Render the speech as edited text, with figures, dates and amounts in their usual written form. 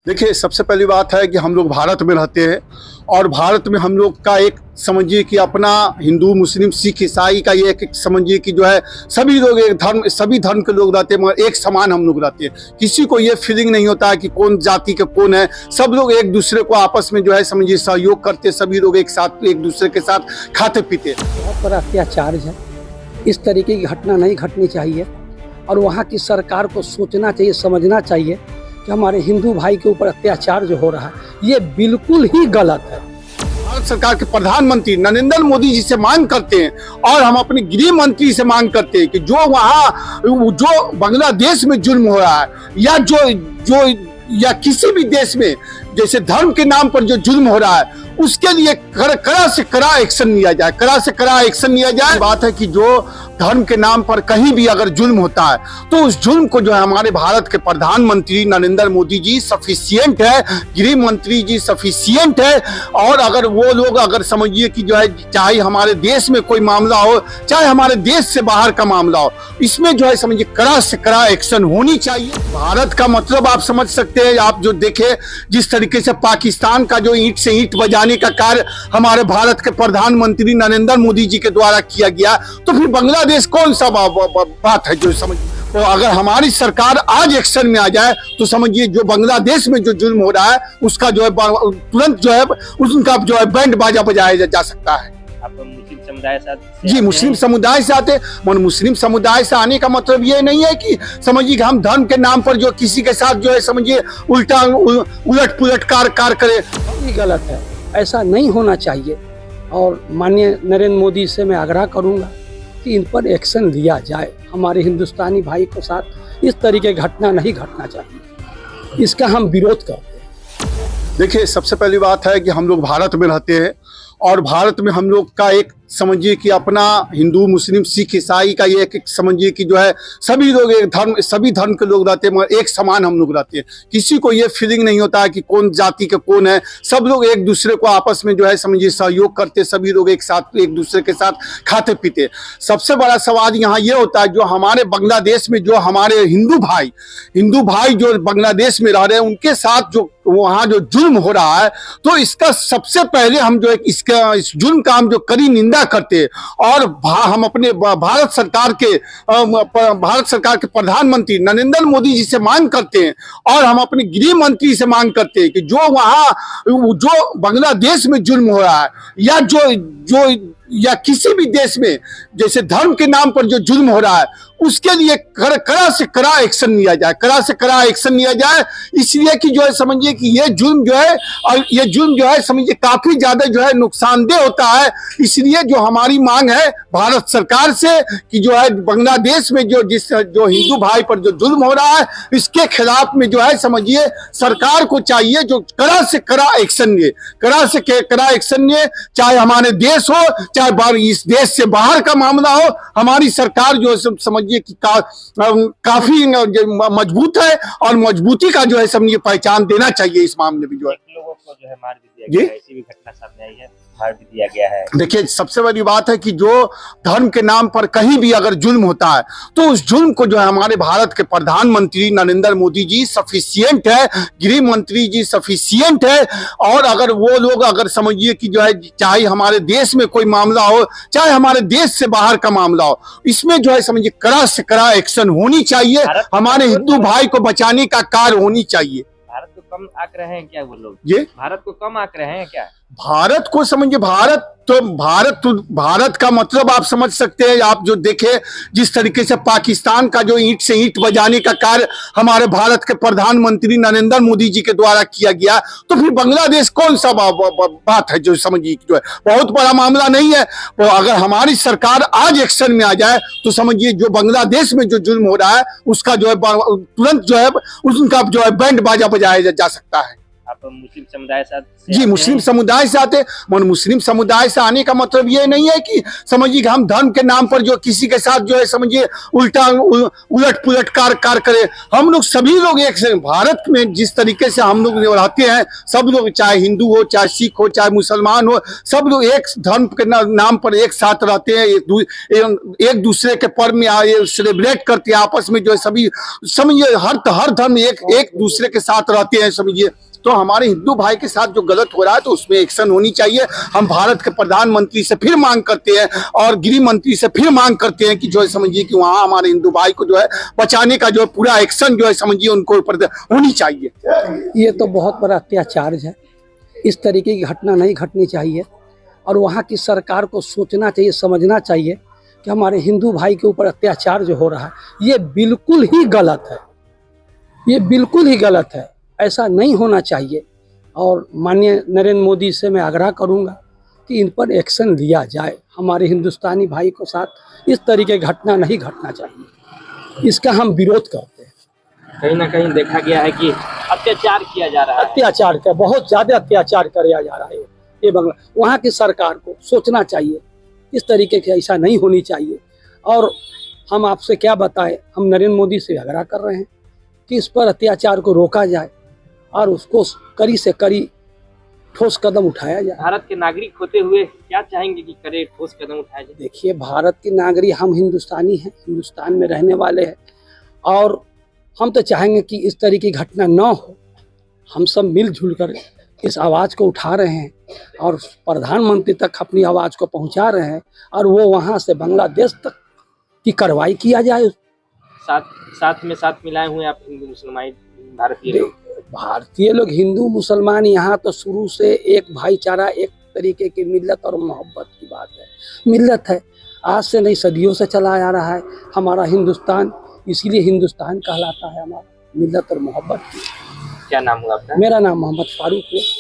देखिए, सबसे पहली बात है कि हम लोग भारत में रहते हैं और भारत में हम लोग का एक समझिए कि अपना हिंदू मुस्लिम सिख ईसाई का ये एक समझिए कि जो है सभी लोग एक धर्म सभी धर्म के लोग रहते हैं मगर एक समान हम लोग रहते हैं। किसी को ये फीलिंग नहीं होता है कि कौन जाति के कौन है। सब लोग एक दूसरे को आपस में जो है समझिए सहयोग करते, सभी लोग एक साथ एक दूसरे के साथ खाते पीते। बहुत बड़ा अत्याचार है, इस तरीके की घटना नहीं घटनी चाहिए और वहाँ की सरकार को सोचना चाहिए, समझना चाहिए कि हमारे हिंदू भाई के ऊपर अत्याचार जो हो रहा है ये बिल्कुल ही गलत है। भारत सरकार के प्रधानमंत्री नरेंद्र मोदी जी से मांग करते हैं और हम अपने गृह मंत्री से मांग करते हैं कि जो बांग्लादेश में जुल्म हो रहा है या किसी भी देश में जैसे धर्म के नाम पर जो जुल्म हो रहा है उसके लिए कड़ा से कड़ा एक्शन लिया जाए, कड़ा से कड़ा एक्शन लिया जाए। बात है कि जो धर्म के नाम पर कहीं भी अगर जुल्म होता है तो उस जुल्म को जो है हमारे भारत के प्रधानमंत्री नरेंद्र मोदी जी सफिशिएंट है, गृह मंत्री जी सफिशिएंट है। और अगर वो लोग अगर समझिए कि जो है चाहे हमारे देश में कोई मामला हो चाहे हमारे देश से बाहर का मामला हो, इसमें जो है समझिए कड़ा से कड़ा एक्शन होनी चाहिए। भारत का मतलब आप समझ सकते हैं, आप जो देखे जिस तरीके से पाकिस्तान का जो ईंट से ईंट बजाने का कार्य हमारे भारत के प्रधानमंत्री नरेंद्र मोदी जी के द्वारा किया गया, तो फिर बांग्लादेश कौन सा बात है जो समझ। तो अगर हमारी सरकार आज एक्शन में आ जाए तो समझिए जो बांग्लादेश में जो जुल्म हो रहा है उसका जो है तुरंत जो है उनका जो है बैंड बाजा बजाया जा सकता है। आप मुस्लिम समुदाय से जी मुस्लिम समुदाय से आते हैं। मुस्लिम समुदाय से आने का मतलब ये नहीं है कि समझिए कि हम धर्म के नाम पर जो किसी के साथ जो है समझिए उलट पुलट कार करे, ये गलत है, ऐसा नहीं होना चाहिए। और माननीय नरेंद्र मोदी से मैं आग्रह करूंगा कि इन पर एक्शन लिया जाए। हमारे हिंदुस्तानी भाई के साथ इस तरीके की घटना नहीं घटना चाहिए, इसका हम विरोध करते हैं। देखिए, सबसे पहली बात है कि हम लोग भारत में रहते हैं और भारत में हम लोग का एक समझिए कि अपना हिंदू मुस्लिम सिख ईसाई का ये एक समझिए कि जो है सभी लोग एक सभी धर्म के लोग रहते हैं मगर एक समान हम लोग रहते हैं। किसी को ये फीलिंग नहीं होता है कि कौन जाति के कौन है। सब लोग एक दूसरे को आपस में जो है समझिए सहयोग करते, सभी लोग एक साथ एक दूसरे के साथ खाते पीते। सबसे बड़ा सवाल यहाँ ये होता है जो हमारे बांग्लादेश में जो हमारे हिंदू भाई जो बांग्लादेश में रह रहे हैं उनके साथ जो वहाँ जो जुल्म हो रहा है, तो इसका सबसे पहले हम जो इस जुल्म का हम जो कड़ी निंदा करते हैं और हम अपने भारत सरकार के प्रधानमंत्री नरेंद्र मोदी जी से मांग करते हैं और हम अपने गृह मंत्री से मांग करते हैं कि जो बांग्लादेश में जुल्म हो रहा है या किसी भी देश में जैसे धर्म के नाम पर जो जुल्म हो रहा है उसके लिए कड़ा से कड़ा एक्शन लिया जाए, कड़ा से कड़ा एक्शन लिया जाए। इसलिए कि जो है समझिए कि ये जुल्म जो है समझिए काफी ज्यादा जो है नुकसानदेह होता है। इसलिए जो हमारी मांग है भारत सरकार से कि जो है बांग्लादेश में जो हिंदू भाई पर जो जुल्म हो रहा है इसके खिलाफ में जो है समझिए सरकार को चाहिए जो कड़ा से कड़ा एक्शन ले, कड़ा से कड़ा एक्शन ले। चाहे हमारे देश हो चाहे इस देश से बाहर का मामला हो, हमारी सरकार जो समझिए कि काफी मजबूत है और मजबूती का जो है समझिए पहचान देना चाहिए। इस मामले में जो है लोगों को जो है मार भी दिया गया है, ऐसी भी घटना सामने आई है, मार भी दिया गया है। देखिए, सबसे बड़ी बात है कि जो धर्म के नाम पर कहीं भी अगर जुल्म होता है तो उस जुल्म को जो है हमारे भारत के प्रधानमंत्री नरेंद्र मोदी जी सफिशिएंट है, गृह मंत्री जी सफिशिएंट है। और अगर वो लोग अगर समझिए कि जो है चाहे हमारे देश में कोई मामला हो चाहे हमारे देश से बाहर का मामला हो, इसमें जो है समझिए कड़ा से कड़ा एक्शन होनी चाहिए। हमारे हिंदू भाई को बचाने का कार्य होनी चाहिए। भारत को कम आंक रहे हैं क्या वो लोग? ये भारत को कम आंक रहे हैं क्या? भारत को समझिए, भारत का मतलब आप समझ सकते हैं। आप जो देखे जिस तरीके से पाकिस्तान का जो ईंट से ईंट बजाने का कार्य हमारे भारत के प्रधानमंत्री नरेंद्र मोदी जी के द्वारा किया गया, तो फिर बांग्लादेश कौन सा बात है जो समझिए जो है बहुत बड़ा मामला नहीं है। तो अगर हमारी सरकार आज एक्शन में आ जाए तो समझिए जो बांग्लादेश में जो जुल्म हो रहा है उसका जो है तुरंत जो है उनका जो है बैंड बाजा बजाया जा सकता है। आप मुस्लिम समुदाय से जी, मुस्लिम समुदाय से आते, मगर मुस्लिम समुदाय से आने का मतलब ये नहीं है कि समझिए कि हम धर्म के नाम पर जो किसी के साथ जो है समझिए उल्टा उलट पुलट कार करे। हम लोग सभी लोग एक से, भारत में जिस तरीके से हम लोग रहते हैं, सब लोग चाहे हिंदू हो, चाहे सिख हो, चाहे मुसलमान हो, सब लोग एक धर्म के नाम पर एक साथ रहते हैं, एक दूसरे के पर्व में सेलिब्रेट करते हैं, आपस में जो है सभी समझिए हर धर्म एक दूसरे के साथ रहते हैं समझिए। तो हमारे हिंदू भाई के साथ जो गलत हो रहा है तो उसमें एक्शन होनी चाहिए। हम भारत के प्रधानमंत्री से फिर मांग करते हैं और गृह मंत्री से फिर मांग करते हैं कि जो है समझिए कि वहाँ हमारे हिंदू भाई को जो है बचाने का जो है पूरा एक्शन जो है समझिए उनको ऊपर होनी चाहिए। ये तो बहुत बड़ा अत्याचार है, इस तरीके की घटना नहीं घटनी चाहिए और वहाँ की सरकार को सोचना चाहिए, समझना चाहिए कि हमारे हिंदू भाई के ऊपर अत्याचार जो हो रहा है ये बिल्कुल ही गलत है, ये बिल्कुल ही गलत है, ऐसा नहीं होना चाहिए। और माननीय नरेंद्र मोदी से मैं आग्रह करूंगा कि इन पर एक्शन लिया जाए। हमारे हिंदुस्तानी भाई को साथ इस तरीके की घटना नहीं घटना चाहिए, इसका हम विरोध करते हैं। कहीं ना कहीं देखा गया है कि अत्याचार किया जा रहा है, अत्याचार का बहुत ज़्यादा अत्याचार किया जा रहा है ये बंगला। वहाँ की सरकार को सोचना चाहिए, इस तरीके से ऐसा नहीं होनी चाहिए। और हम आपसे क्या बताएं, हम नरेंद्र मोदी से आग्रह कर रहे हैं कि इस पर अत्याचार को रोका जाए और उसको कड़ी से कड़ी ठोस कदम उठाया जाए। भारत के नागरिक होते हुए क्या चाहेंगे कि करे ठोस कदम उठाया जाए? देखिए, भारत के नागरिक हम हिंदुस्तानी हैं, हिंदुस्तान में रहने वाले हैं और हम तो चाहेंगे कि इस तरह की घटना न हो। हम सब मिलजुल कर इस आवाज़ को उठा रहे हैं और प्रधानमंत्री तक अपनी आवाज़ को पहुंचा रहे हैं और वो वहाँ से बांग्लादेश तक की कार्रवाई किया जाए। साथ में साथ मिलाए हुए आप हिंदू मुसलमान भारतीय लोग हिंदू मुसलमान यहाँ तो शुरू से एक भाईचारा, एक तरीके की मिल्लत और मोहब्बत की बात है। मिल्लत है, आज से नहीं सदियों से चला आ रहा है हमारा हिंदुस्तान, इसीलिए हिंदुस्तान कहलाता है हमारा, मिल्लत और मोहब्बत की। क्या नाम हुआ आपका? मेरा नाम मोहम्मद फारूक है।